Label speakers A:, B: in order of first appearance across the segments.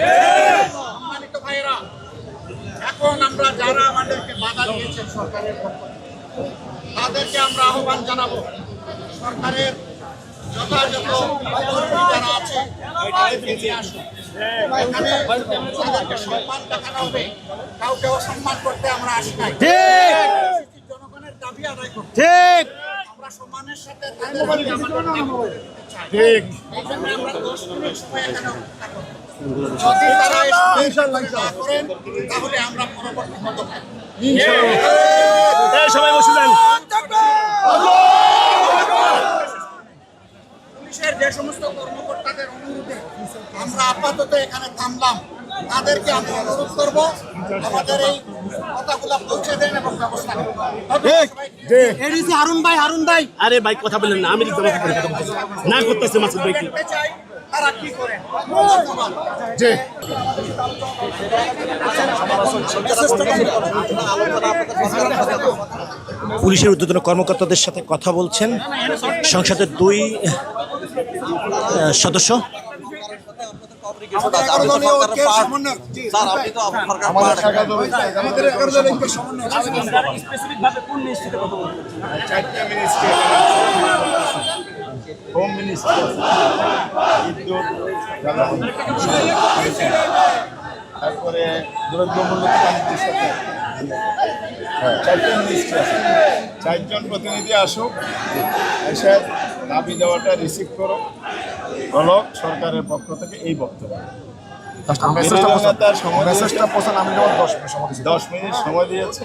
A: সম্মানিত ভাইয়েরা, এখন আমরা যারা আমাদেরকে বাধা দিয়েছেন সরকারের পক্ষ থেকে, তাদেরকে আমরা আহ্বান জানাবো, সরকারের যথাযথ কর্মী যারা আছে তাদেরকে নিয়ে আসুন। এখানে তাদেরকে সম্মান দেখানো হবে, কাউকে অসম্মান করতে আমরা আসি নাই। জনগণের দাবি আদায় করতে আমরা সম্মানের সাথে তাদের দাবি আমাদের দাবি করে দিতে চাই। এই জন্য আমরা 10 মিনিট সময় এখানে অপেক্ষা করব। যদি তারা না করেন তাহলে আমরা পরবর্তী পদক্ষেপ
B: সবাই বসে যান।
A: পুলিশের যে সমস্ত কর্মকর্তাদের অনুরোধে আমরা আপাতত এখানে থামলাম, তাদেরকে আমি অনুরোধ করব আমাদের এই কথাগুলো পৌঁছে দেন এবং ব্যবস্থা নেন। হারুন ভাই
B: আরে ভাই কথা বলেন না, আমি না করতেছে মাসুদ ভাই।
A: দেখতে চাই তারা কি করেন। ধন্যবাদ।
C: পুলিশের ঊর্ধ্বতন কর্মকর্তাদের সাথে কথা বলছেন সংসদের 2 সদস্য।
D: হোম মিনিস্ট্রি, বিদ্যুৎ, তারপরে দ্রব্যমূল্য বাণিজ্যের সাথে 4টা মিনিস্ট্রি আছে। 4 জন প্রতিনিধি আসুক, এসে দাবি দেওয়াটা রিসিভ করো, বলো সরকারের পক্ষ থেকে এই বক্তব্য। 10 মিনিট সময় দিয়েছে।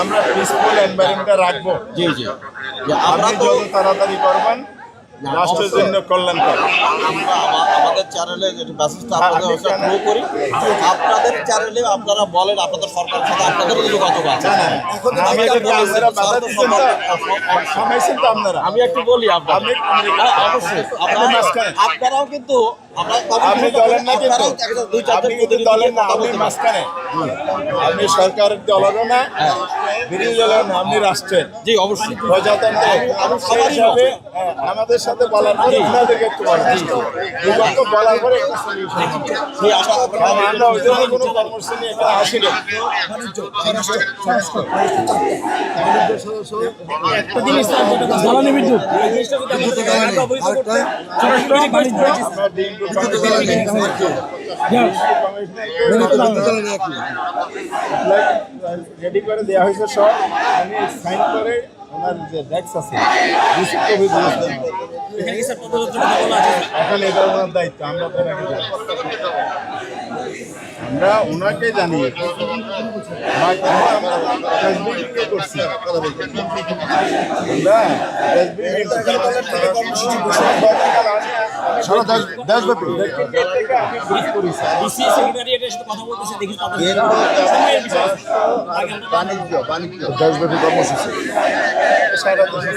D: আমরা পিসফুল এনভায়রনমেন্টে রাখবো। আপনি যত তাড়াতাড়ি করবেন রাষ্ট্রের জন্য কল্যাণ করে।
E: আমাদের চ্যানেলে যেটা মেসেজটা আপনাদের প্রো করি, আপনাদের চ্যানেলে আপনারা বলেন আপনাদের সরকার সাথে আপনাদের যোগাযোগ আছে। আমি একটু বলি অবশ্যই আপনারাও কিন্তু
D: আপনি দলের না, কিন্তু আপনি কিন্তু দলের না, আপনি মাঝখানে। আপনি সরকারের দলেরও না, বিরোধী দলের না, আপনি রাষ্ট্রের।
E: জি অবশ্যই
D: প্রজাতন্ত্র হিসাবে আমাদের সাথে বলার পরে আপনাদেরকে একটু বলার পরে আমরা ওই ধরনের কোনো কর্মসূচি নিয়ে এখানে আসিনি। রেডি করে দেওয়া হয়েছে সব, আমি সাইন করে ওনার যে ডেস্ক আছে এখন এটা ওনার দায়িত্ব। আমরা তো আমরা ওনাকে জানিয়ে করছি। দেশব্যাপী কর্মসূচি সারা দেশে